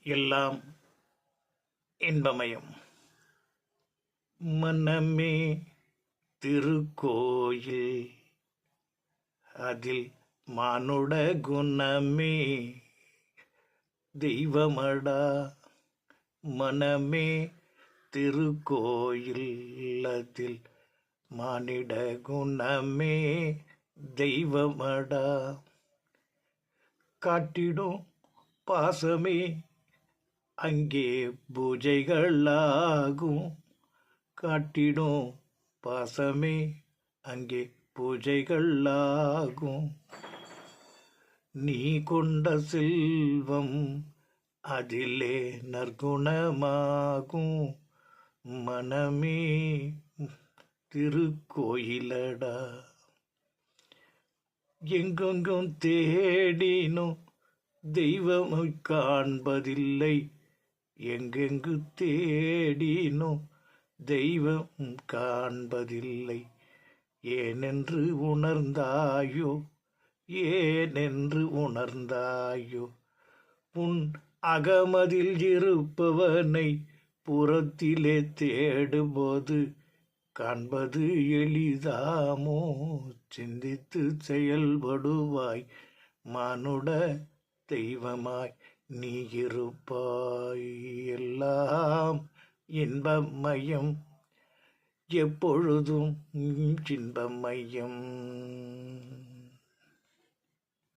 எல்லாம் இன்பமயம். மனமே திருக்கோயில், அதில் மானுட குணமே தெய்வமடா. மனமே திருக்கோயில், அதில் மானிட குணமே தெய்வமடா. காட்டிடும் பாசமே அங்கே பூஜைகளாகும். காட்டிடும் பாசமே அங்கே பூஜைகளாகும். நீ கொண்ட செல்வம் அதிலே நற்குணமாகும். மனமே திருக்கோயிலடா. எங்கெங்கும் தேடினும் தெய்வம் காண்பதில்லை. எங்கெங்கு தேடினும் தெய்வம் காண்பதில்லை. ஏனென்று உணர்ந்தாயோ, ஏனென்று உணர்ந்தாயோ? உன் அகமதில் இருப்பவனை புறத்திலே தேடும்போது காண்பது எளிதாமோ? சிந்தித்து செயல்படுவாய், மானுட தெய்வமாய் நீ இருப்பாய். எல்லாம் இன்பமயம், எப்பொழுதும் இன்பமயம்.